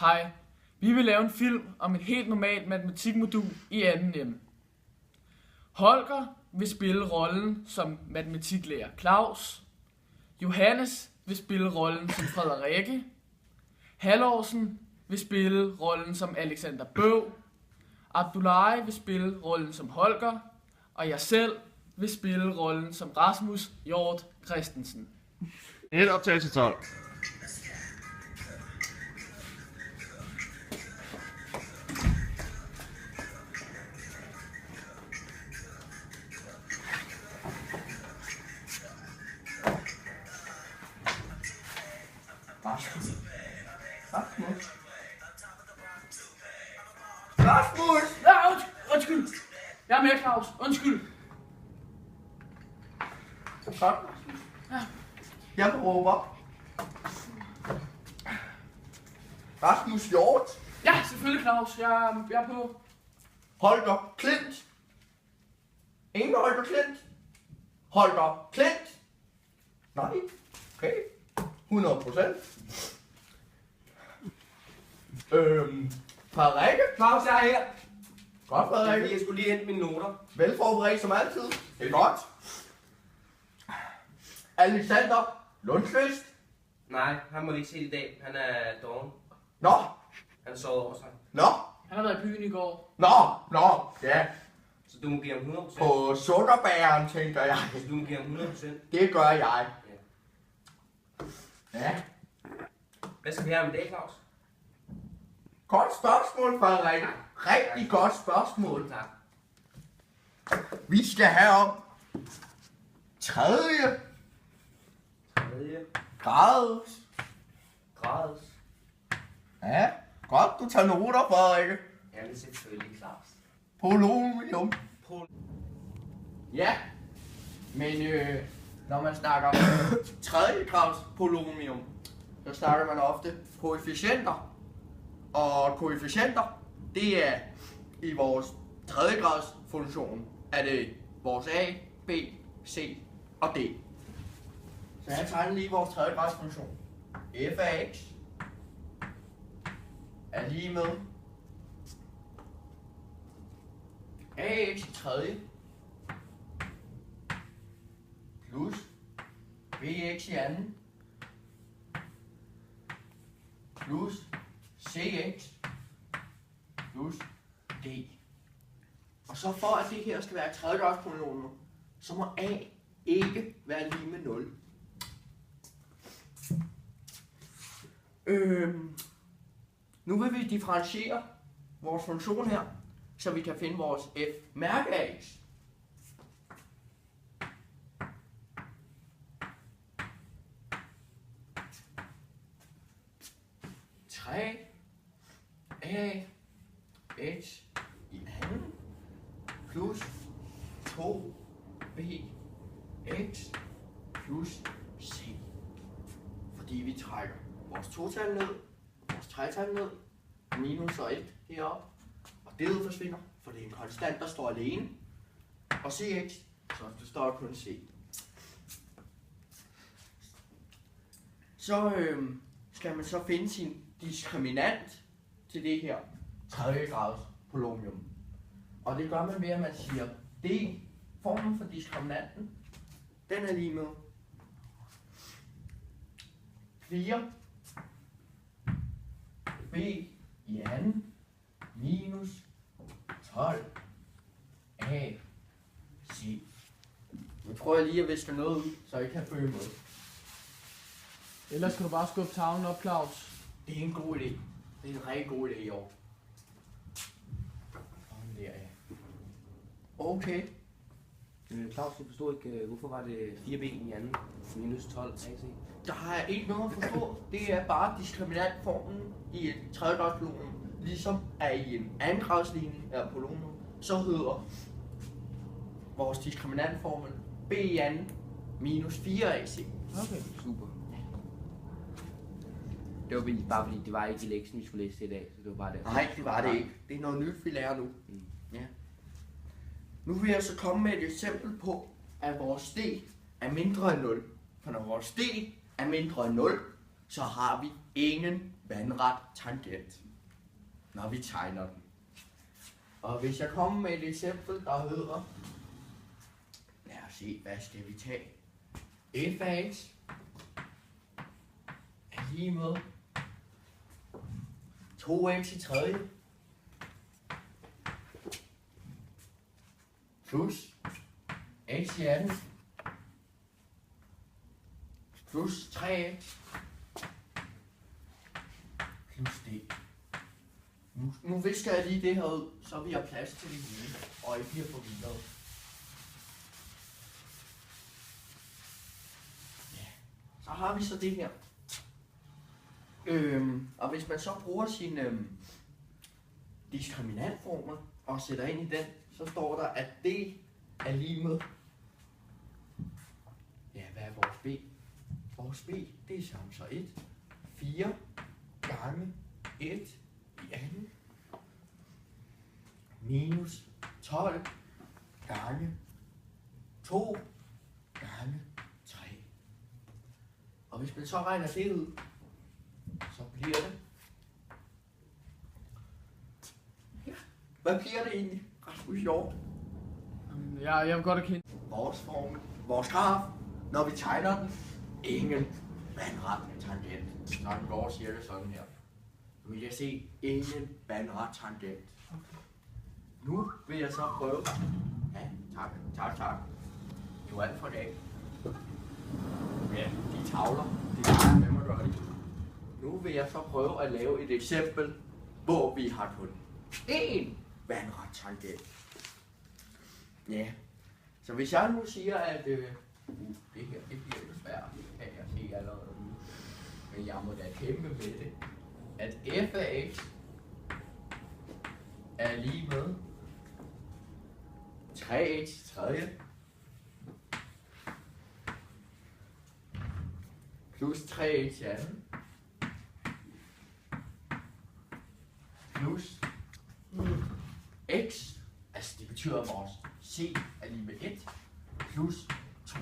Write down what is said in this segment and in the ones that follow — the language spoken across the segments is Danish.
Hej, vi vil lave en film om et helt normalt matematikmodul i 2. M. Holger vil spille rollen som matematiklærer Claus. Johannes vil spille rollen som Frederikke. Halvorsen vil spille rollen som Alexander Bøv. Abdullahi vil spille rollen som Holger. Og jeg selv vil spille rollen som Rasmus Hjort Christensen. Et optagelse 12. Rasmus! Ja, undskyld! Jeg er med, Claus. Undskyld. Godt. Jeg råber. Rasmus Hjort. Ja, selvfølgelig, Claus. Jeg er på. Holger Klint. Ingen Holger Klint. Holger Klint. Nej. Okay. 100%. Frederikke. Claus, jeg er her. Godt, Frederikke. Jeg skulle lige hente mine noter. Velforberedt som altid. Det er godt. Alexander Lundqvist. Nej, han må ikke se i dag. Han er doven. Nå. Han sover over sig. Nå. Han har været i byen i går. Nå. Ja. Så du må give ham 100%. På sukkerbæren, tænker jeg. Så du må give ham 100%. Det gør jeg. Ja. Hvad skal vi have om i dag, Claus? Godt spørgsmål, Frederik. Rigtig godt spørgsmål. Tak. Vi skal have om 3. grads. Ja, godt du tager noter, Frederik. Jamen selvfølgelig, Claus. Polonium. Ja, men når man snakker 3. grads polonium, så snakker man ofte koefficienter. Og koefficienter, det er i vores 3. grads funktion, er det vores A, B, C og D. Så jeg tegner lige vores 3. grads funktion. F af x er lige med ax i 3. plus bx i 2. plus cx plus d. Og så for at det her skal være et 3. grads polynomium, så må a ikke være lige med 0. Nu vil vi differentiere vores funktion her, så vi kan finde vores f mærke af x. A x i 2 plus 2 b x plus c. Fordi vi trækker vores 2-tal ned, vores 3-tal ned, minus og 1 heroppe, og det forsvinder, for det er en konstant, der står alene. Og cx, så det står kun c. Så skal man så finde sin diskriminant til det her 3. grads polynomium. Og det gør man ved, at man siger, D, formen for diskriminanten, den er lige med 4 b i 2 minus 12 a c. Nu prøver jeg lige at viske noget ud, så I kan følge med. Ellers skal du bare skubbe tavlen op, Claus. Det er en god idé. Det er en rigtig god idé i år. Sådan der, ja. Okay. Claus, jeg forstod ikke, hvorfor var det 4b i 2 minus 12 AC? Der er ikke noget at forstå. Det er bare diskriminantformen i et 3. grads polynomium. Ligesom at i en 2. grads ligning af polynomium, så hedder vores diskriminantformel b i 2 minus 4ac. Okay. Super. Det var bare fordi, det var ikke i lektionen, vi skulle læse det i dag, så det var bare det. Nej, det var det ikke. Det er noget nyt, vi lærer nu. Ja. Nu vil jeg så komme med et eksempel på, at vores d er mindre end 0. For når vores d er mindre end 0, så har vi ingen vandret tangent, når vi tegner den. Og hvis jeg kommer med et eksempel, der hedder, lad os se, hvad skal vi tage? F af x er lige med 2x i tredje plus x i anden plus 3x plus d. Nu visker jeg lige det her ud, så vi har plads til det hele, og ikke bliver forvirret. Ja, så har vi så det her. Og hvis man så bruger sin diskriminantformel og sætter ind i den, så står der, at d er lige med, ja, hvad er vores b? Vores b, det er samme så 1. 4 gange 1 i anden minus 12 gange 2 gange 3. Og hvis man så regner det ud, så bliver det... Ja, hvad bliver det egentlig? Rasmus Hjort. Jeg vil godt erkende. Vores formel, vores graf, når vi tegner den, ingen vandret tangent. Så den går cirka sådan her. Nu vil jeg se ingen vandret tangent. Nu vil jeg så prøve. Ja, tak. Det var alt for i dag. Ja, de tavler, det er med mig gøre det. Nu vil jeg så prøve at lave et eksempel, hvor vi har kun én vandret tangent. Ja, så hvis jeg nu siger, at det her, det bliver jo svært, kan jeg se allerede nu. Men jeg må da kæmpe med det, at f af x er lige med 3x i tredje plus 3x i anden plus x, altså det betyder, at vores c er lige med 1 plus 2.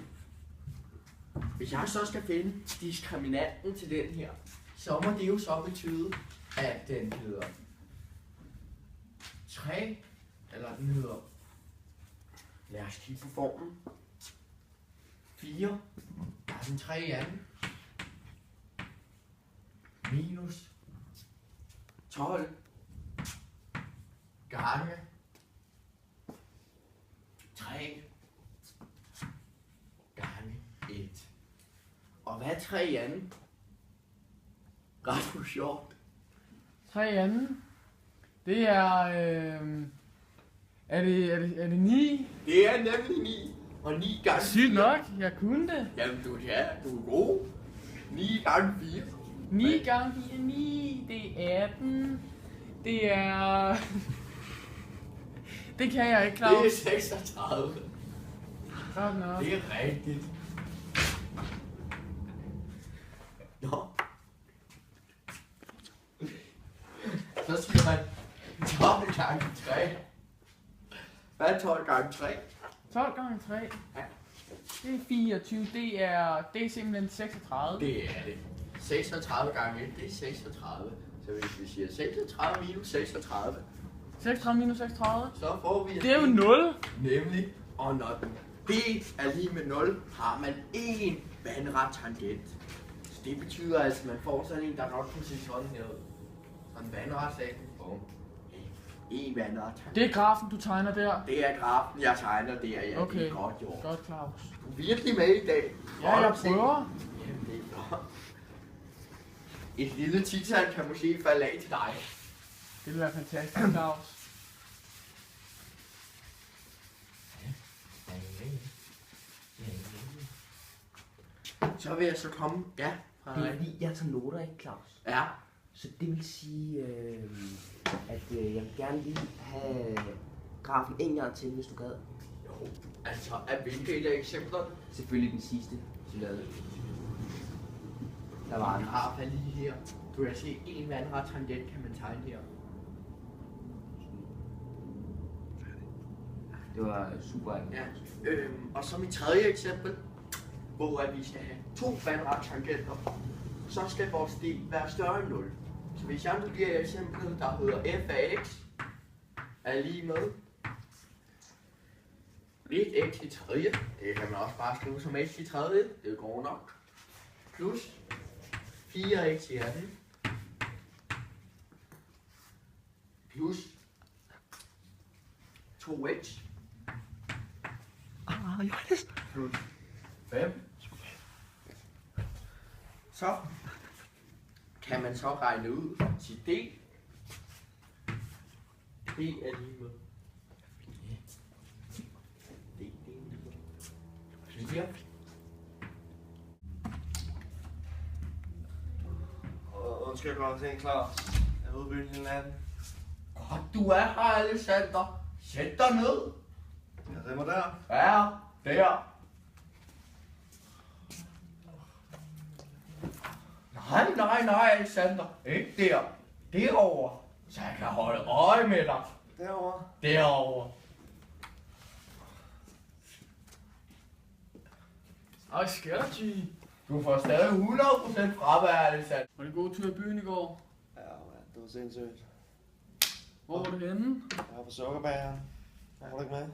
Hvis jeg så skal finde diskriminanten til den her, så må det jo så betyde, at den hedder 3, eller den hedder, lad os kigge på formen, 4 gange 3 i anden, minus 12 gange 3 gange 1. Og hvad er 3 i anden? Rasmus Hjort. 3 i anden. Det er... Er det 9? Det er nemlig 9. Og 9 gange 4. Sygt nok, jeg kunne det. Jamen du er god. 9 gange 4. 9 gange 4, 9, det er 18. Det er... Det kan jeg ikke, Claus. Det er 36. Godt nok. Det er rigtigt. Nå. Så siger man 12 gange 3. Hvad er 12 gange 3? 12 gange 3. Ja. Det er 24. Det er simpelthen 36. Det er det. 36 gange 1, det er 36. Så hvis vi siger 36 minus 36, 36 minus 36. så får vi... Det er jo 0. Nemlig, og når den b er lige med 0, har man én vandret tangent. Så det betyder altså, at man får sådan en, der godt kunne se sådan her ud. Sådan en vandret sag. En vandret tangent. Det er grafen, du tegner der. Det er grafen, jeg tegner der. Ja, Okay. det er godt gjort. Godt, Claus. Du er virkelig med i dag. Ja, jeg prøver. Jamen, det er godt. Et lille titan kan måske falde af til dig. Det vil være fantastisk, Claus. Så vil jeg så komme, ja. Det er fordi, jeg tager noter, ikke Claus? Ja. Så det vil sige, at jeg vil gerne lige have grafen en gang til, hvis du gad. Jo, altså, at hvilke af eksemplerne? Selvfølgelig den sidste, du lavede. Der var En en. graf er lige her. Du kan se, en vandret tangent kan man tegne her. Det var super. Ja. Og så mit tredje eksempel, hvor vi skal have 2 vandret tangenter. Så skal vores del være større end 0. Så hvis jeg nu giver jer eksemplet, der hedder f af x, er lige med 1x i tredje, det kan man også bare skrive som x i tredje, det går nok, plus 4x i anden, plus 2x, Johannes. plus 5. Så kan man så regne ud til d. D er lige med. D er lige med. 4. Undskyld, jeg kommer til klar. Jeg er ude i byen hele natten. Godt, du er her, Alexander. Sæt dig ned. Jeg rimmer der. Ja, der. Nej, Alexander. Ikke der. Derovre. Så jeg kan holde øje med dig. Derovre. Derovre. Ej, sker der, G? Du får stadig 100% fravær, Alexander. Var det en god tur i byen i går? Ja, man, det var sindssygt. Hvor var du henne? Jeg var på sukkerbageren. Jeg var ikke med.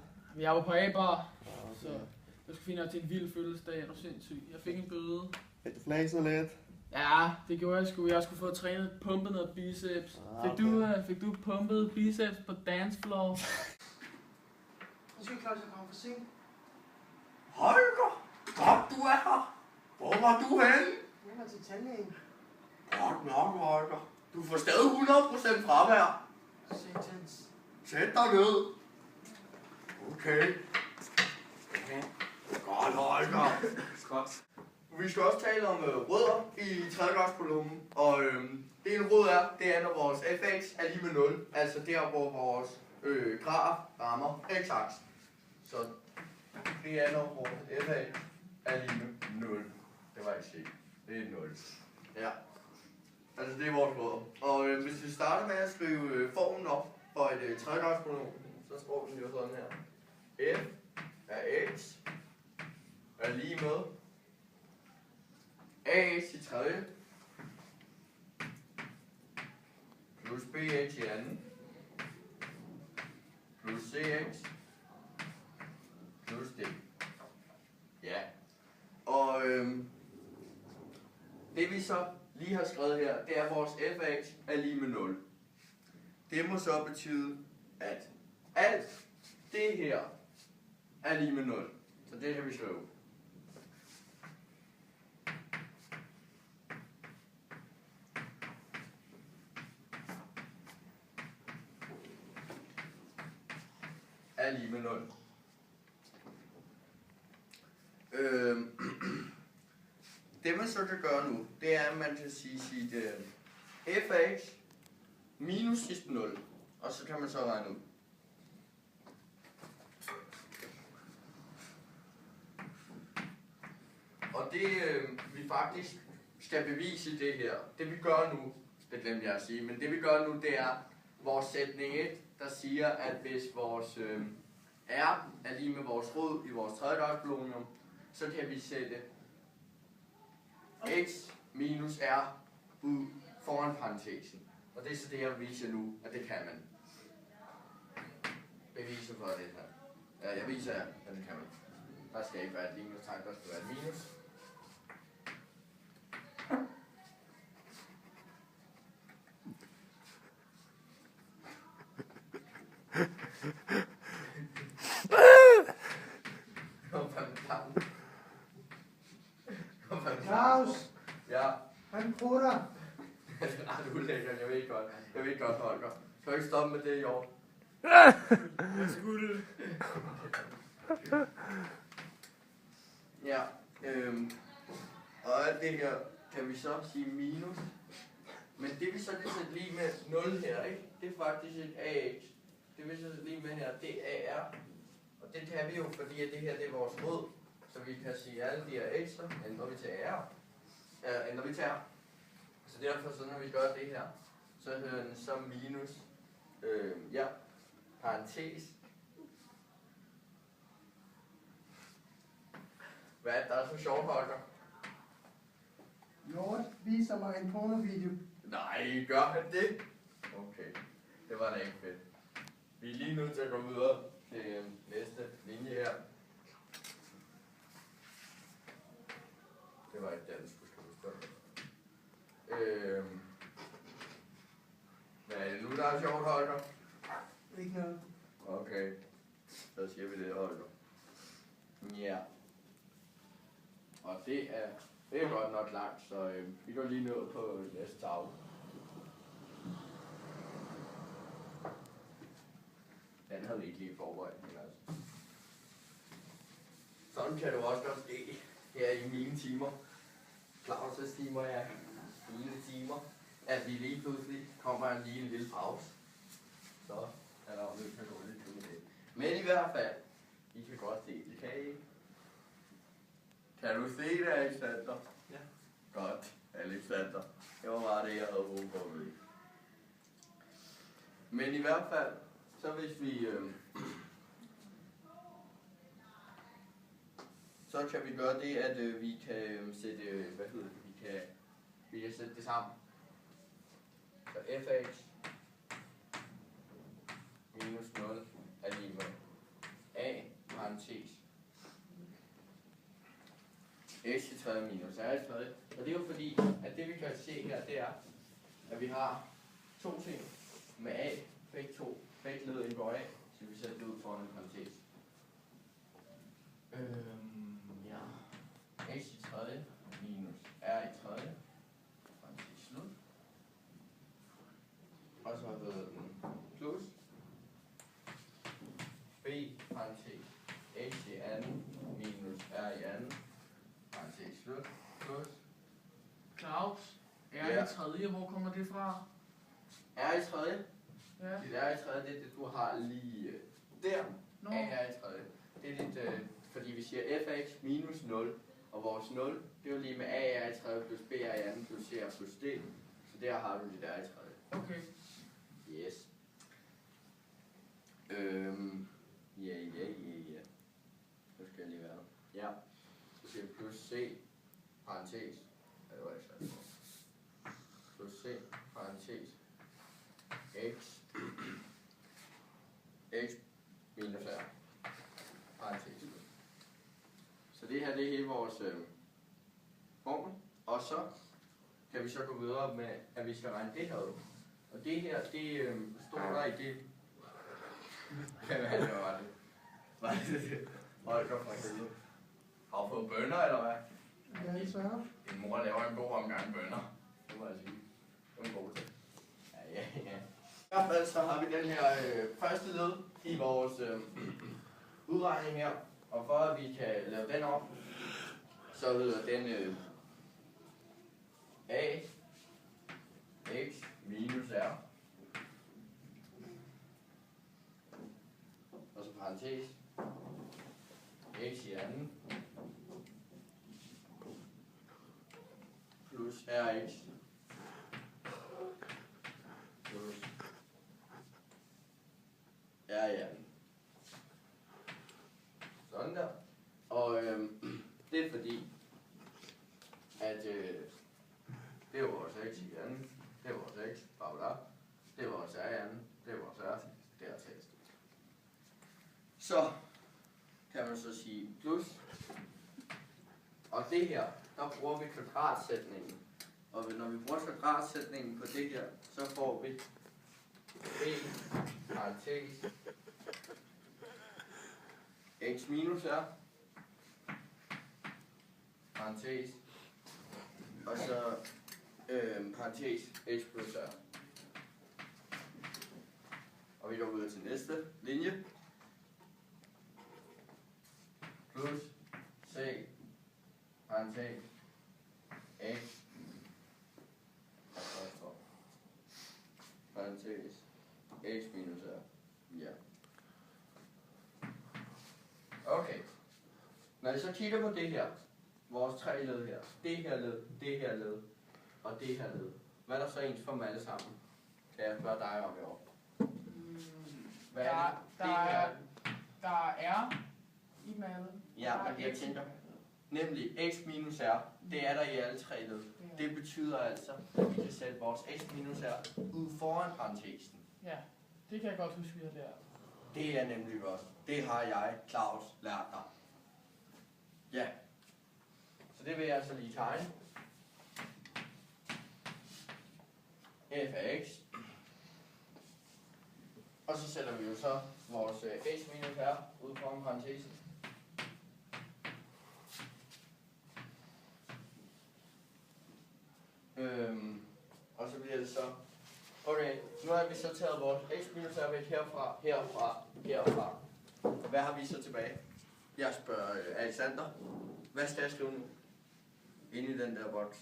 Jeg var på A-bar, Okay. så jeg skulle finde til en vild fødselsdag. Er du sindssyg? Jeg fik en bøde. Fik du flæset lidt? Ja, det gjorde jeg sgu. Jeg skulle få trænet, pumpet noget biceps. Fik du pumpet biceps på dance floor? Undskyld, Claus, jeg kommer for sent. Holger, godt du er her. Hvor var du henne? Jeg var til tandlægen. Godt nok, Holger. Du får stadig 100% fravær. Satans. Sæt dig ned. Okay. Godt, Holger. Vi skal også tale om rødder i tredjegradskolumnen. Og det en rød er, det er når vores fx er lige med 0. Altså der, hvor vores graf rammer x-aksen. Så det er når vores fx er lige med 0. Det var ikke set. Det er 0. Ja. Altså det er vores rødder. Og hvis vi starter med at skrive formen op for et tredjegradskolumn, så står den jo sådan her. F af x er lige med ax i tredje plus bx i anden plus cx plus d. Ja. Og det vi så lige har skrevet her, det er, at vores f af x er lige med 0. Det må så betyde, at alt det her er lige med 0. Så det kan vi skrive. Er lige med 0. Det man så kan gøre nu, det er, at man kan sige sit f af x minus sidste 0. Og så kan man så regne ud. Og det vi faktisk skal bevise det her, det vi gør nu, det glemte jeg at sige, men det vi gør nu, det er vores sætning 1, der siger, at hvis vores r er lige med vores rod i vores tredjegradspolynomium, så kan vi sætte x minus r ud foran parentesen. Og det er så det, jeg viser nu, at det kan man. Bevise for det her. Ja, jeg viser jer, at det kan man. Der skal ikke være et ligningstegn, der skal være et minus. Claus, Ja. han prutter. Nej, du er lækker, jeg ved godt. Jeg ved godt, Holger. Kan du ikke stoppe med det i år? Jeg skulle. Ja, og alt det her kan vi så sige minus. Men det vi så kan sætte lige med 0 her, ikke? Det er faktisk et AX. Det vi så sætte lige med her, det er AR. Og det kan vi jo, fordi at det her det er vores rød. Så vi kan sige alle de her X'er, ændrer vi til AR. Ændrer vi til R. Så derfor, så når vi gør det her, så hedder den så minus, ja, parentes. Hvad er det, der er så sjovt, Holger? Lord viser mig en pornovideo Nej, gør han det? Okay, det var da ikke fedt. Vi er lige nødt til at gå videre til næste linje her. Det var ikke den, skulle huske. Hvad er det nu, der er sjovt, Holger? Ikke noget. Okay, så siger vi det, Holger. Ja. Og det er godt nok langt, så vi går lige ned på næste tavle. Den havde vi ikke lige forberedt, men altså. Sådan kan det også godt ske her i mine timer. Claus' timer, ja. Mine timer. At vi lige pludselig kommer lige en lille pause. Så er der jo nødt til at gå lidt ud det. Men i hvert fald, I kan godt se det, kan I ikke? Kan du se det, Alexander? Ja. Godt, Alexander. Det var bare det, jeg havde brug for at vide. Men i hvert fald, så hvis vi... så kan vi gøre det, at vi kan sætte... vi kan sætte det sammen. Så fx minus 0 er lige med a parentes x i tredje minus r i tredje. Og det er jo fordi, at det vi kan se her, det er, at vi har to ting med a, begge led indgår a, så vi sætter det ud foran en parentes. Ja. x i tredje minus r i tredje, parentes slut. Og så hedder den plus b parentes x i anden minus r i anden, parentes slut, plus Claus, R Ja. i tredje, hvor kommer det fra? r i tredje. Ja. Dit r i tredje, det er det, du har lige der. Nå. A r i tredje. Det er dit, fordi vi siger fx minus 0, og vores 0, det er jo lige med a r i tredje plus b r i anden plus c r plus d. Så der har du dit r i tredje. Okay. Yes. Ja. Så skal jeg lige være. Ja. Så siger vi plus c, parentes. Ja, det var ikke sat på. Plus c, parentes. X minus r. Parentes. Så det her, det er hele vores formel. Og så kan vi så gå videre med, at vi skal regne det her ud. Og det her, det står der i det. Hvad var det? Var det Holger fra helvede? Har du fået bønner, eller hvad? Ja, desværre. Din mor laver en god omgang bønner. Det må jeg sige. Det er en god til. Ja. I hvert fald så har vi den her første led i vores udregning her. Og for at vi kan lave den op, så hedder den a x minus r. Og så parentes x i anden plus rx plus r i anden. Sådan der. Og det er fordi, at det er vores x i anden, det er vores x, bla bla, det er vores r i anden, det er vores r, det er tekst. Så kan man så sige plus, og det her, der bruger vi kvadratsætningen. Og når vi bruger kvadratsætningen på det her, så får vi b parentes x minus r parentes og så parentes x plus r. Og vi går videre til næste linje. Plus c parentes x og så står parentes x minus r. Ja. Okay. Når jeg så kigger på det her, vores tre led her, det her led, det her led og det her led, hvad er der så ens for dem alle sammen? Kan jeg spørge dig om i år? Hvad er det? Det her. Der er i maden. Ja, men jeg tænker, nemlig x minus r, Det er der i alle tre led. Det betyder altså, at vi kan sætte vores x minus her ud foran parentesen. Ja, det kan jeg godt huske, vi har lært. Det er nemlig godt. Det har jeg, Claus, lært dig. Ja. Så det vil jeg altså lige tegne. F af x. Og så sætter vi jo så vores x minus her ud foran parentesen. Og så bliver det så, okay, nu har vi så taget vores x minus her væk herfra, herfra. Og hvad har vi så tilbage? Jeg spørger Alexander, hvad skal jeg skrive nu? Inde i den der boks.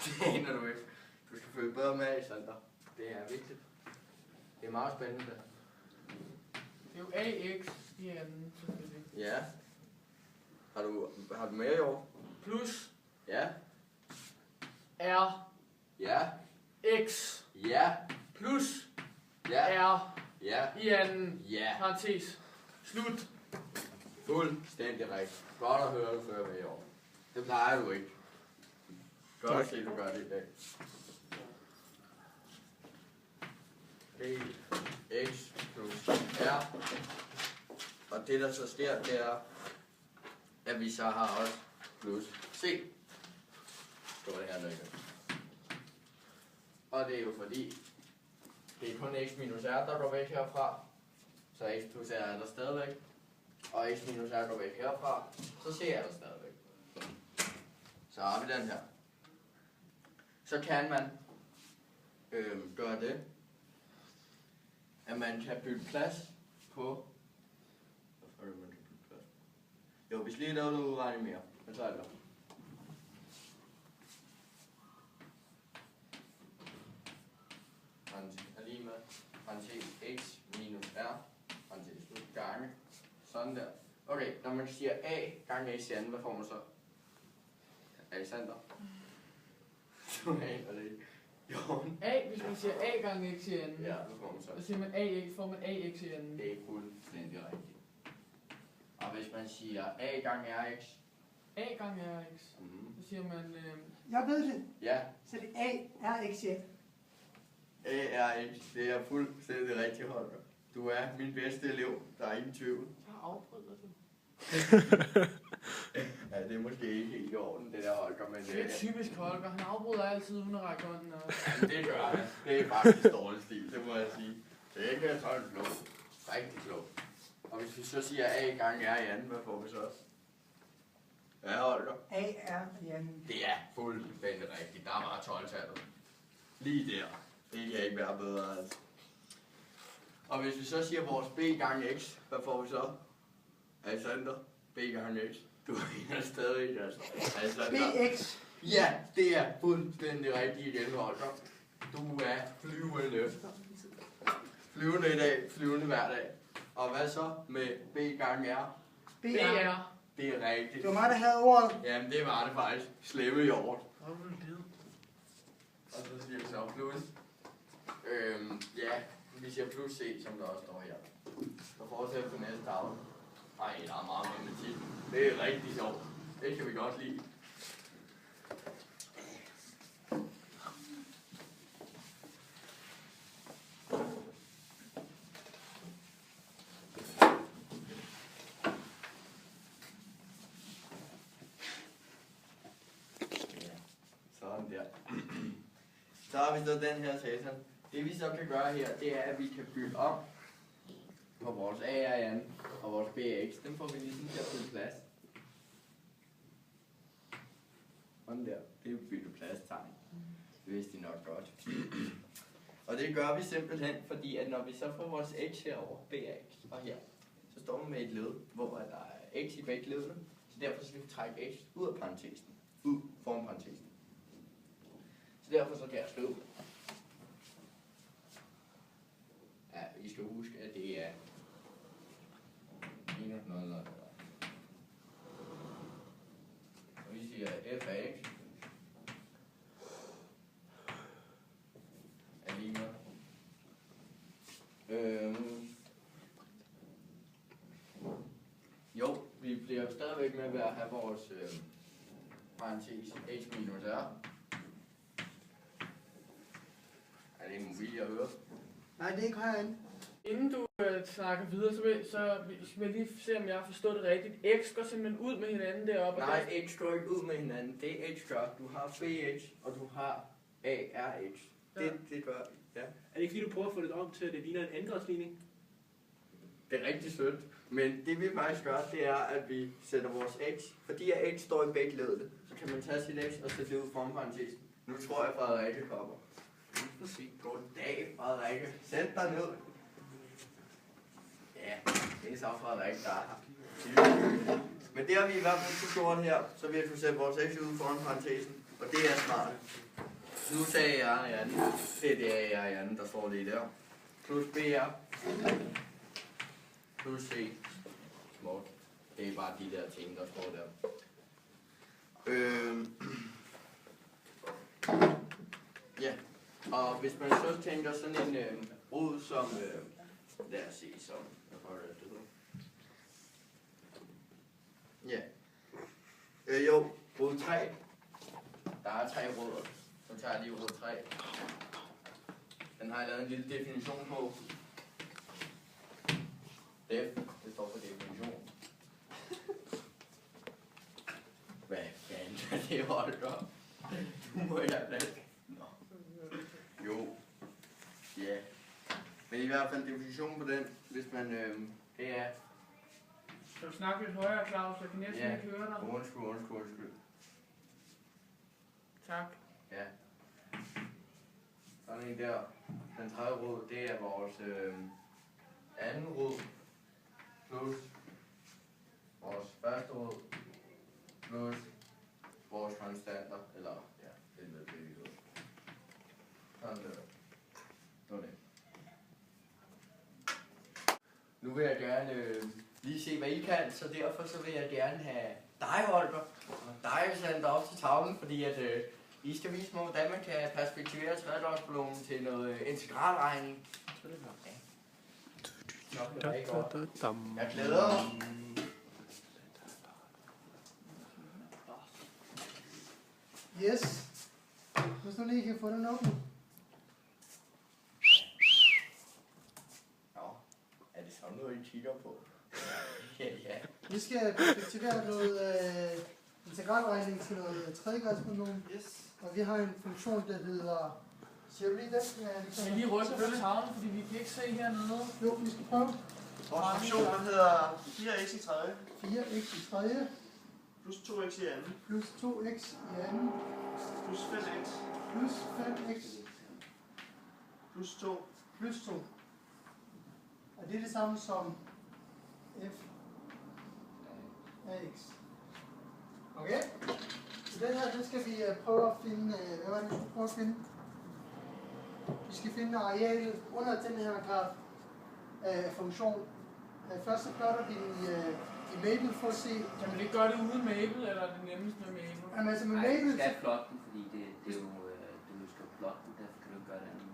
Det aner du ikke. Du skal følge bedre med, Alexander. Det er vigtigt. Det er meget spændende. Det er jo AX i anden, selvfølgelig. Ja. Har du mere i år? Plus Ja. R Ja. X Ja. plus Ja. R Ja. i anden Ja. parentes. Slut. Fuldstændig rigtigt. Godt at høre, du fører med i år. Det plejer du ikke. Godt at se, du gør det i dag. B, X plus R. Og det der så sker, det er, at vi så har også plus C. Står det her nøgle. Og det er jo fordi, det er kun x minus r, der går væk herfra. Så x plus r er der stadigvæk. Og x minus r går væk herfra. Så c er der stadigvæk. Så har vi den her. Så kan man gøre det, at man kan bytte plads på. Hvorfor er det, man kan bytte plads? Jo, hvis lige laver noget udregning mere. Men så er det der. Er lige med parentes x minus r, parentes slut gange, sådan der. Okay, når man siger a gange x i anden, hvad får man så? Alexander? Du aner det ikke. Jo. A, hvis man siger A gange X i anden. Ja, hvad får man så? Så siger man AX, får man AX i anden. Det er fuldstændig rigtigt. Og hvis man siger a gange rx, A gange RX. Så siger man... Jeg ved det. ja, Så det er A, R, X, J. ARX, det er fuldstændig rigtigt, Holger. Du er min bedste elev, der er ingen tvivl. Så afbryder du. Ja, det er måske ikke helt i orden, det der, Holger, men Det er typisk Holger. Han afbryder altid uden at række hånden op. det gør han. Det er faktisk dårlig stil, det må jeg sige. Det er ikke sådan klogt. Rigtig klogt. Og hvis vi så siger A gange R i anden, hvad får vi så? Ja, Holger. A, R, J. Det er fuldstændig rigtigt. Der er bare 12-tallet. Lige der. Det kan ikke være bedre, altså. Og hvis vi så siger vores b gange x, hvad får vi så? Alexander, b gange x. Du er stadig, altså. Alexander. BX. Ja, det er fuldstændig rigtigt igen, Holger. Du er flyvende. Flyvende i dag, flyvende hver dag. Og hvad så med b gange r? BR. BR. Det er rigtigt. Det var mig, der havde ordet. Jamen, det var det faktisk. Slemme hjort. Hvor vil du lide? Og så siger vi så plus. Ja, vi siger plus C, som der også står her. Så fortsætter på næste tavle. Ej, der er meget matematik. Det er rigtig sjovt. Det kan vi godt lide. Sådan der. Så har vi så den her satan. Det vi så kan gøre her, det er, at vi kan bytte om på vores ARN og vores BX. Dem får vi ligesom til at bytte plads. Sådan der. Det er bytte pladstegn. Det vidste de nok godt. Og det gør vi simpelthen, fordi at når vi så får vores X herover, BX og her, så står man med et led, hvor der er X i begge ledene. Så derfor skal vi trække X ud af parentesen. Ud foran parentesen. Så derfor så kan jeg skrive. Ja, I skal huske, at det er minus 0, og vi siger f af x er lige med. Jo, vi bliver stadigvæk med at have vores parentes x minus r. Er det en mobil, jeg hører? Nej, det er ikke herinde. Inden du snakker videre, så vil jeg lige se, om jeg har forstået det rigtigt. X går simpelthen ud med hinanden deroppe. Nej, x går ikke ud med hinanden. Det x gør. Du har bx, og du har arx. Det gør ja. Er det ikke fordi, du prøver at få det om til, at det ligner en andengradsligning? Det er rigtig sødt. Men det vi faktisk gør, det er, at vi sætter vores x. Fordi at x står i begge ledene, så kan man tage sit x og sætte det ud foran parentesen. Nu tror jeg, Frederikke kommer. Goddag, Frederikke. Sæt dig ned. Ja, det er så Frederikke, der er her. Men det har vi i hvert fald gjort her, så vi har kunnet sætte vores x ud foran parentesen. Og det er smart. Nu sagde jeg i anden. Det er jeg i anden, der står lige der. Plus br. Plus c. Småt. Det er bare de der ting, der står der. Ja. Og hvis man så tænker sådan en rod som, lad os se, som, hvad får det hedder? Ja. Jo, rod 3. Der er 3 rødder. Så tager jeg lige rod 3. Den har jeg lavet en lille definition på. Def, det står for definition. Hvad fanden er det, Holger? Du må jeg lade. Jo. Ja. Men i hvert fald definitionen på den, hvis man, det er... Skal du snakke lidt højere, Claus? Jeg kan næsten ikke høre dig. Undskyld. Tak. Ja. Sådan en der. Den tredje rod, det er vores anden rod. Plus vores første rod. Plus vores konstanter. Eller, ja, det er det, vi ved. Sådan der. Sådan det. Nu vil jeg gerne lige se, hvad I kan, så derfor så vil jeg gerne have dig, Holger, og dig, Sander, op til tavlen, fordi at I skal vise mig, hvordan man kan perspektivere tredjedørsballonen til noget integralregning. Så det nok, ja. Jeg glæder mig. Yes. Hvis du lige kan få den åbnet. Nå, er det sådan noget, I kigger på? Ja. Vi skal perspektivere noget integralregning til noget tredjegradsballonen. Yes. Og vi har en funktion, der hedder... Ser du lige den? Ja, Skal jeg lige rykke på tavlen, fordi vi kan ikke se hernede. Jo, vi skal prøve. Vores funktion den hedder 4x i tredje 4x i tredje plus 2x i anden plus 2x i anden plus 5x plus 5x plus 2 plus 2. Og det er det samme som f af x. Okay? Så den her, den skal vi prøve at finde, hvad var det, vi skulle prøve at finde? Vi skal finde arealet under den her graf af funktion. Først så plotter vi den i Maple for at se... Kan man ikke gøre det uden Maple, eller er det nemmest med Maple? Jamen altså med Nej, Maple... du skal plotte den, fordi det er jo, du skal plotte den, derfor kan du ikke gøre det andet.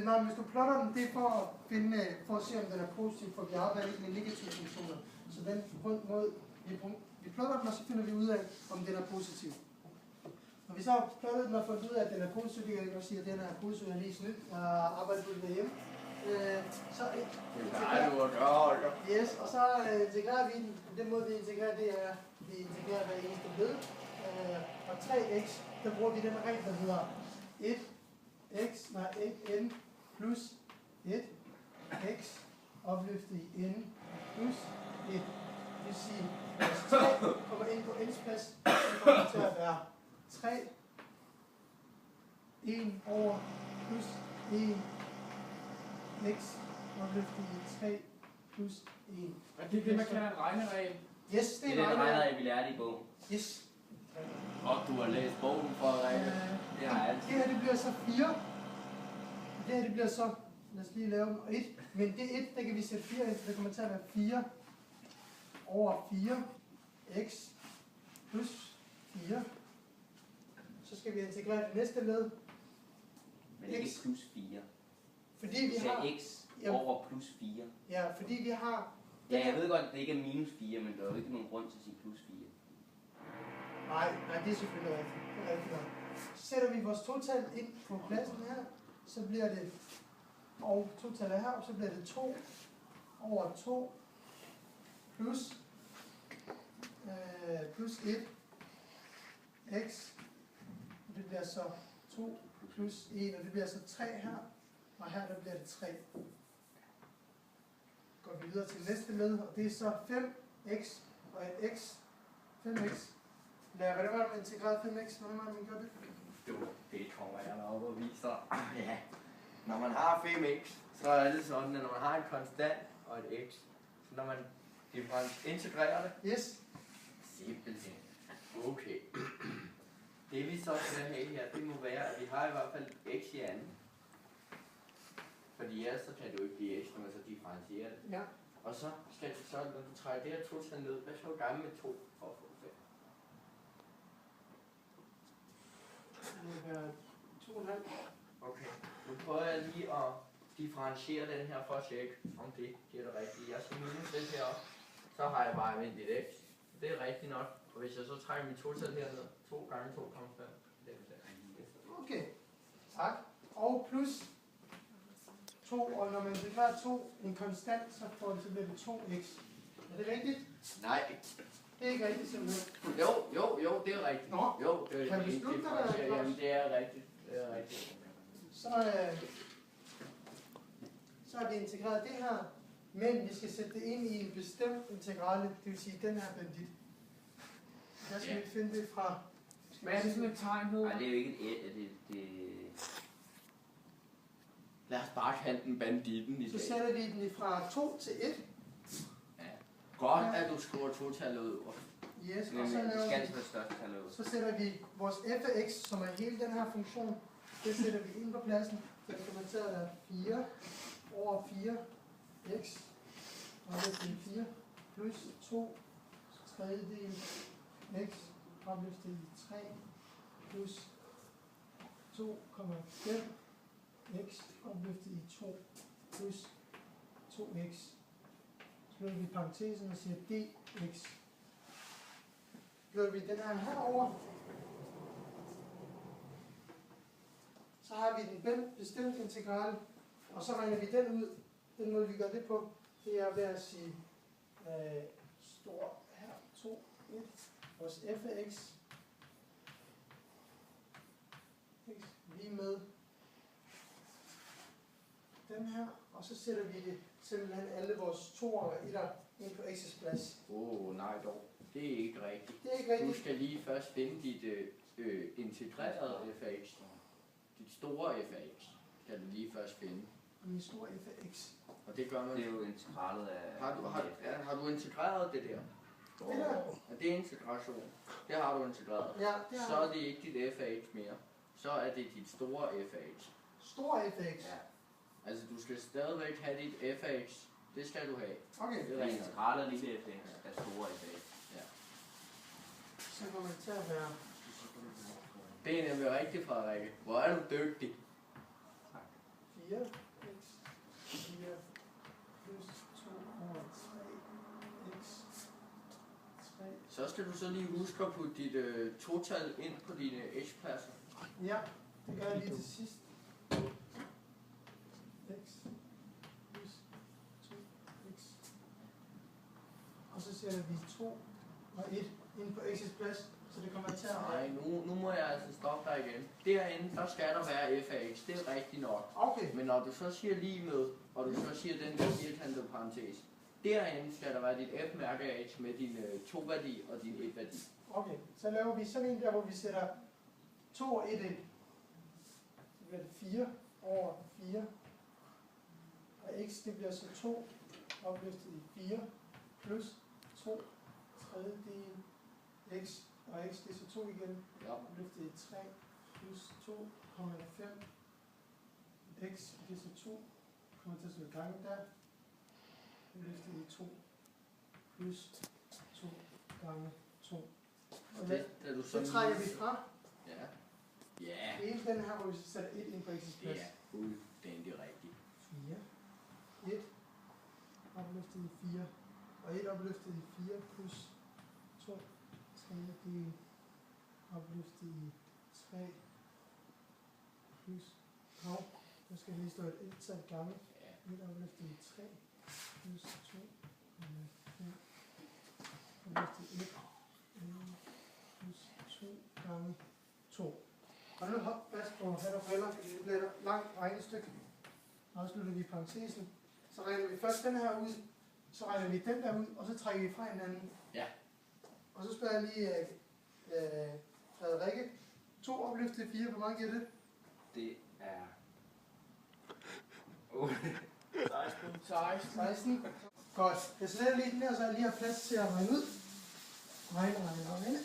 Nej, hvis du plotter den, det er for at finde, for at se om den er positiv, for vi arbejder ikke med negative funktioner. Så den måde, vi plotter den, og så finder vi ud af, om den er positiv. Når vi så har plottet den og fundet ud af, at den er positiv, det kan jeg godt sige, at den er positiv, jeg lige snydt, jeg har arbejdet på det derhjemme. Så yes, og så integrerer vi den. Den måde vi integrerer, det er, vi integrerer hver eneste led. Og 3x, der bruger vi den regel, der hedder 1n plus 1x opløftet i n plus 1. Det vil sige, at hvis 3 kommer ind på n's plads, så kommer det til at være 3 1 over plus 1 x opløftet i 3 plus 1. Og det er det, man kalder en regneregel. Yes, Det er den regner, vi lærte i bogen. Yes. Og du har læst bogen for at regne. Det har jeg altid. Det her, det bliver så 4. Det her, det bliver så, lad os lige lave 1. Men det 1, der kan vi sætte 4 ind, så det kommer til at være 4 over 4 x plus 4. Så skal vi integrere det næste led. Men ikke plus 4. Fordi vi Du har... sagde x over plus 4. Ja, fordi vi har Ja, jeg ved godt, at det ikke er minus 4, men der er jo ikke nogen grund til at sige plus 4. Nej, det er selvfølgelig rigtigt. Det er rigtigt nok. Så sætter vi vores total ind på pladsen her, så bliver det, og total er her, og så bliver det 2 over 2 plus 1 x, og det bliver så 2 plus 1, og det bliver så 3 her, og her der bliver det 3. Går vi videre til næste led, og det er så 5x og et x, 5x. Hvordan var det med integreret 5x? Hvordan var det, man gør det? Det kommer jeg nok og viser. Ja. Når man har 5x, så er det sådan, at når man har en konstant og et x, så når man integrerer det, Yes. simpelthen. Okay. Det vi så skal have her, det må være, at vi har i hvert fald x i anden. Fordi ellers så kan det jo ikke blive x, når man så differentierer det. Ja. Og så skal du så, når du trækker det her total ned, hvad skal du gange med 2 for at få 5? Det må være 2,5. Okay, nu prøver jeg lige at differentiere den her for at tjekke, om det giver det rigtigt. Jeg skal minus det her op, så har jeg bare almindeligt x. Det er rigtigt nok. Og hvis jeg så trækker mit total herned, 2 gange 2,5, det er det. Okay, tak. Og plus 2, og når man integrerer 2 en konstant, så bliver det 2x. Er det rigtigt? Nej. Det er ikke rigtigt simpelthen. Jo, det er rigtigt. Nå, jo, det er kan vi slutte dig, eller? Jamen, det er rigtigt. Det er rigtigt. Så har vi integreret det her, men vi skal sætte det ind i en bestemt integrale, det vil sige den her bandit. Der skal vi finde det fra. Hvad er det sådan et tegn hedder? Nej, det er jo ikke et Lad os bare kalde den banditten i Så dag. sætter vi den fra 2 til 1. Godt, at du skriver totallet ud. Yes, og men så, det skal laver være største tal ud. så sætter vi vores f af x, som er hele den her funktion, det sætter vi ind på pladsen. Så det kommer til at være 4 over 4 x, og det er 4 plus 2 tredjedel x, opløftet i 3 plus 2,5 x, opløftet i 2 plus 2x. Så lukker vi parentesen og siger dx. Lukker vi den her herover, så har vi den bestemt integral, og så regner vi den ud. Den måde vi gør det på, det er ved at sige stor her 2, 1, vores f af x, lige med den her, og så sætter vi det simpelthen alle vores 2'er og 1'er ind på x's plads. Nej dog. Det er ikke rigtigt. Det er ikke rigtigt. Du skal lige først finde dit integrerede f af x. Dit store f af x skal du lige først finde. Min store f af x. Og det gør man. Det er jo integralet af... Har du integreret det der? Det der? Ja, det er integration. Det har du integreret. Ja, det Så har er det ikke dit f af x mere. Så er det dit store f af x. Store f af x. Ja. Altså du skal stadigvæk have dit f af x. Det skal du have. Okay. Det er Det er rigtigt. integralet af lille f af store f af. Så kommer det til at være Det er nemlig rigtigt, Frederikke. Hvor er du dygtig. 4 x 4 plus 2 over 3 x 3. Så skal du så lige huske at putte dit total ind på dine x-pladser. Ja, det gør jeg lige til sidst. X plus 2x. Og så sætter vi 2 og 1 ind på x's plads, så det kommer til at Nej, nu må jeg altså stoppe dig igen. Derinde, der skal der være f af x. Det er rigtigt nok. Okay, Men når du så siger lige med, og du så siger den der firkantede parentes, derinde skal der være dit f-mærke af x med din 2-værdi og din 1-værdi. okay. Så laver vi sådan en der, hvor vi sætter 2 og 1 ind. Så bliver det 4 over 4. Og x det bliver så 2 opløftet i 4 plus 2 tredjedel x. Og x det er så 2 igen. Ja. Opløftet i 3 plus 2,5 x. Det er så 2. Kommer til at slå gange der. Opløftet i 2 plus 2 gange 2. Og Det, da du så trækker vi fra. Ja. Ja, Hele den her, hvor vi så sætter 1 ind på x's det plads. er fuldstændig rigtigt. 4. 1. Opløftet i 4 Og 1 opløftet i 4 plus 2 tredjedel opløftet i 3 plus... Hov, nu skal vi lige stå et 1-tal gange. 1 opløftet i 3 plus 2 opløftet i 1 plus 2 gange 2. Og nu hop fast på hat og briller, fordi det bliver et langt regnestykke. Afslutter vi parentesen. Så regner vi først den her ud, så regner vi den der ud, og så trækker vi fra hinanden. Ja. Og så spørger jeg lige Frederikke. 2 opløftet i 4, hvor mange giver det? Det er 16. Godt. Jeg sletter lige den her, så jeg lige har plads til at regne ud. Regne.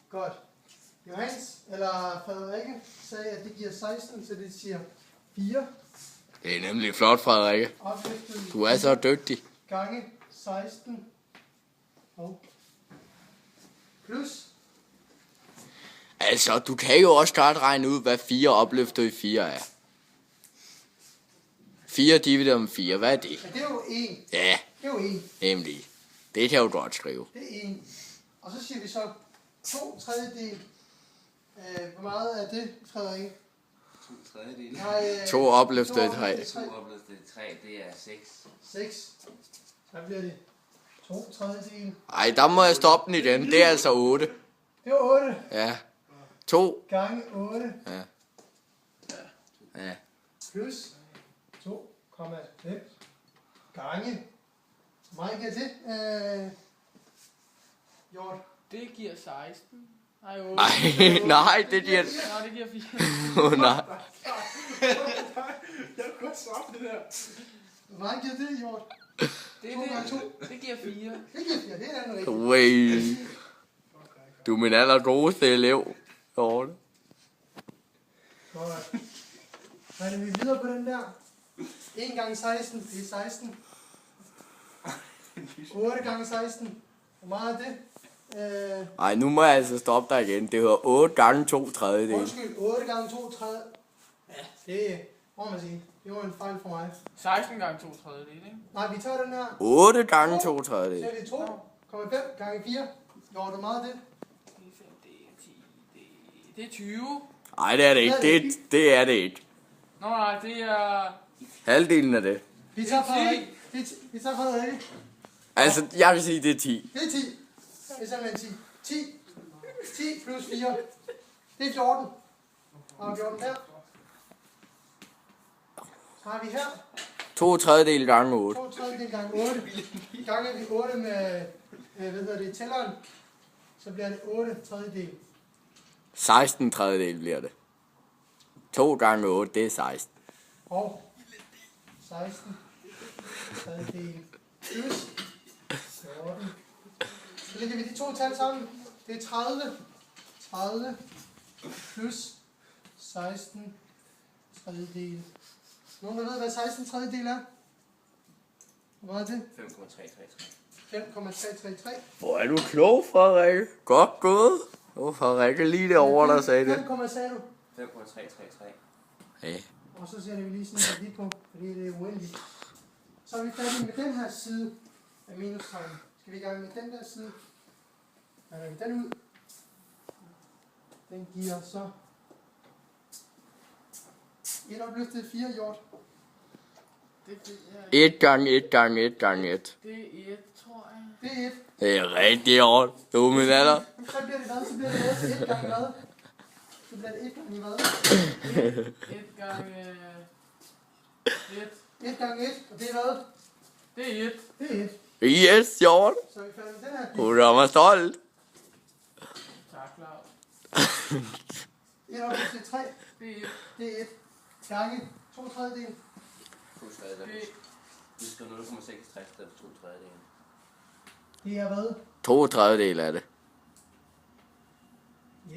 Godt. Johannes, eller Frederikke, sagde, at det giver 16, så det siger 4. Det er nemlig flot, Frederikke. Opløftet Du er så dygtig. gange 16. Og plus. Altså, du kan jo også godt regne ud, hvad 4 opløftet i 4 er. 4 divideret med 4, hvad er det? Ja, det er jo 1. Ja, Det er jo 1. nemlig. Det kan du godt skrive. Det er 1. Og så siger vi så 2 tredjedel. Hvor meget er det, Frederik? 2 tredjedele. Nej, 2 opløftet i 3. 2 opløftet i 3, det er 6. 6. Så bliver det 2 tredjedel. Ej, der må jeg stoppe den igen. Det er altså 8. Det var 8 Ja. 2. gange 8 Ja. plus 2,5 gange. Hvor meget giver det? Hjort. Det giver 16. Nej, 8. Ej, nej, det giver... Nå, det giver 4. Åh, nej. Jeg kunne godt svare på det der. Hvor meget giver det, Hjort? Det, 2 gange 2. det giver 4. Det giver 4, det er den rigtige. Way. Du er min allergodeste elev. Hjort. Godt. Regner vi videre på den der. 1 gange 16, det er 16. 8 gange 16. Hvor meget er det? Ej, nu må jeg altså stoppe dig igen. Det hedder 8 gange 2 tredjedel. Undskyld, 8 gange 2 tredje. Ja, det må man sige. Det var en fejl for mig. 16 gange 2 tredjedel, ikke? Nej, vi tager den her. 8 gange 2 tredjedel. Så er det 2,5 gange 4. Jo, hvor meget er det? Det er 5, det er 10, det er 20. Ej, det er det ikke. Det er det ikke. Nå nej, det er... Halvdelen af det. Vi tager Frederik. Vi tager Frederik. Altså, jeg vil sige, det er 10. Det er 10. Det er simpelthen 10. 10 plus 4. Det er 14. Og 14 her. Så har vi her. 2 tredjedel gange 8. 2 tredjedel gange 8. Ganger vi 8 med, tælleren. Så bliver det 8 tredjedel. 16 tredjedel bliver det. 2 gange 8, det er 16. Og 16 tredjedel plus 14. Så lægger vi de to tal sammen. Det er 30. 30 plus 16 tredjedel. Nogen der ved, hvad 16 tredjedel er? Hvor meget er det? 5,333. 5,333. Hvor er du klog, Frederik. Godt gået. Frederik er lige derovre, der sagde det. 5, sagde du? 5,333. Ja. Og så sætter vi lige sådan en værdi på, fordi det er uendeligt. Så er vi færdige med den her side af minustegnet. Skal vi i gang med den der side? Regner vi den ud. Den giver så 1 opløftet 4 hjort. Det er 1 gange 1 gange 1 gange 1. Det er 1, tror jeg. Det er 1. Det er rigtig hårdt. Du er min alder. Så bliver det hvad? Så bliver det hvad? 1 gange hvad? Så bliver det 1 gange hvad? 1 gange 1. 1 gange 1, og det er hvad? Det er 1. Det er 1. Yes, Hjort. Så er vi færdige med den her. Du er mig stolt. Tak, Claus. 1 opløftet 3. Det er 1. Det er 1. Gange 2 tredjedel. 2 tredjedele. Vi skal 0,66 eller 2 tredjedele. Det er hvad? 2 tredjedel af det.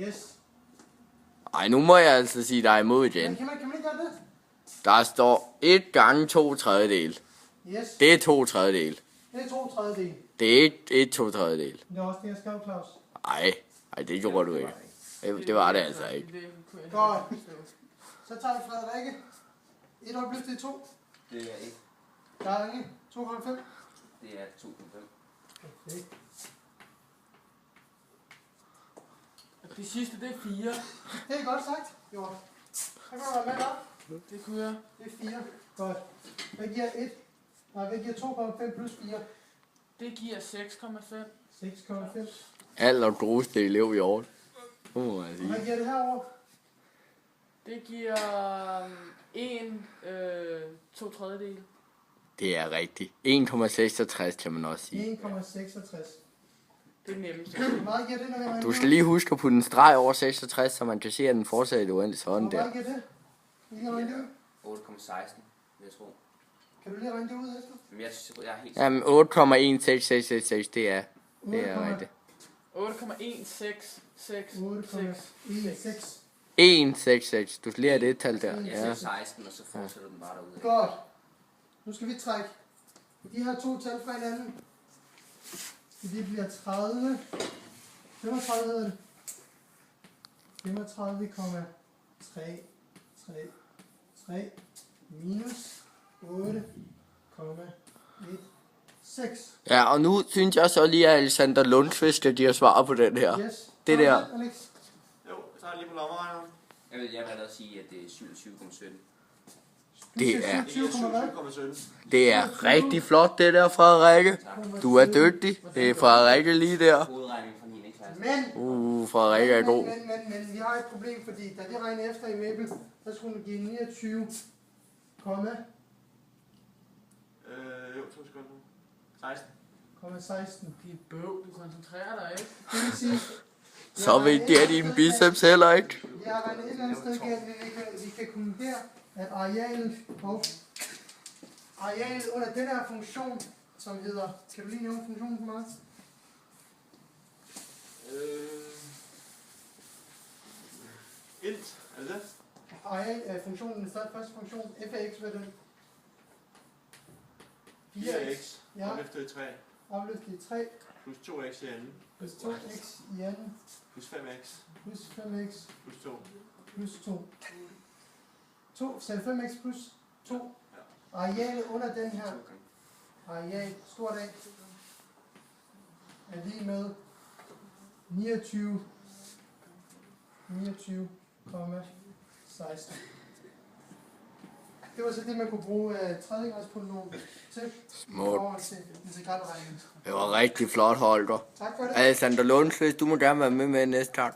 Yes. Ej, nu må jeg altså sige dig imod igen. Kan man ikke gøre det? Der står 1 gange 2 tredjedel. Yes. Det er 2 tredjedel. Det er 2 tredjedel. Det er ikke 1 2 tredjedel. Det er også det, jeg skrev, Claus. Ej, det gjorde du ikke. Det var det altså ikke. Det kunne jeg Godt. ikke forstå. Så tager vi Frederikke. Et opløftet i 2. Det er 1. Der er Inge. 2,5. Det er 2,5. Okay. Og det sidste, det er 4. Det er godt sagt, Jorden. Så kan du være med op. Det kunne jeg. Det er 4. Godt. Hvad giver 1? Nej, hvad giver 2,5 plus 4? Det giver 6,5. 6,5. Allerdrogeste elev i år. Hvad giver det herovre? Det giver 2/3. Det er rigtigt. 1,66 kan man også sige. 1,66. Det er nemmest. Hvor meget giver det, når vi regner Du skal lige huske at putte en streg over 66, så man kan se, at den fortsætter uendelig sådan Hvor der. meget giver det? Vi kan regne det ud. 8,16, vil jeg tro. Kan du lige regne det ud efter? Men jeg er helt Jamen 8,16666, det er rigtigt. 8,16666. 8,16. 166. Du skal lige have det tal der. Jeg Ja. siger 16, og så fortsætter den bare derude. Godt. Nu skal vi trække de her to tal fra hinanden. Så det bliver 30. 35 hedder det. 35,333 minus 8,16. Ja, og nu synes jeg så lige, at Alexander Lundqvist, at de har svaret på den her. Yes. Det der. Alex. Jo, jeg tager lige på lommeregneren. Jeg vil hellere sige, at det er 27,17. Du Det siger er- 27, hvad? 27,17. Det er rigtig flot, det der, Frederikke. Du er dygtig. Det er Frederikke lige der. Hovedregning fra 9. klasse. Men Frederikke er god. Men vi har et problem, fordi da vi regner efter i Mabel, der skulle den give 29, Jo, 2 sekunder. 16. 16. Det er bøv, du koncentrerer dig ikke. Det vil sige, Så vigtig er din biceps heller ikke. jeg har regnet et eller andet sted galt, men vi kan konkludere, at arealet under den her funktion, som hedder, kan du lige nævne funktionen for mig? Int, er det det? Areal af funktionen, den første funktion, f af x, hvad er det? 4x. Ja. Og efter i 3. Opløftet i 3, Plus 2x i anden. plus 2x i anden, Plus 5x. plus 5x, Plus 2. plus 2. Så er det 5x plus 2. Arealet under den her areal, stort A, er lige med 29,16. Det var så det, man kunne bruge tredjegradspolynom til i Smukt. forhold til integralregning. Det var rigtig flot, Holger. Tak for det. Alexander Lundqvist, du må gerne være med næste gang.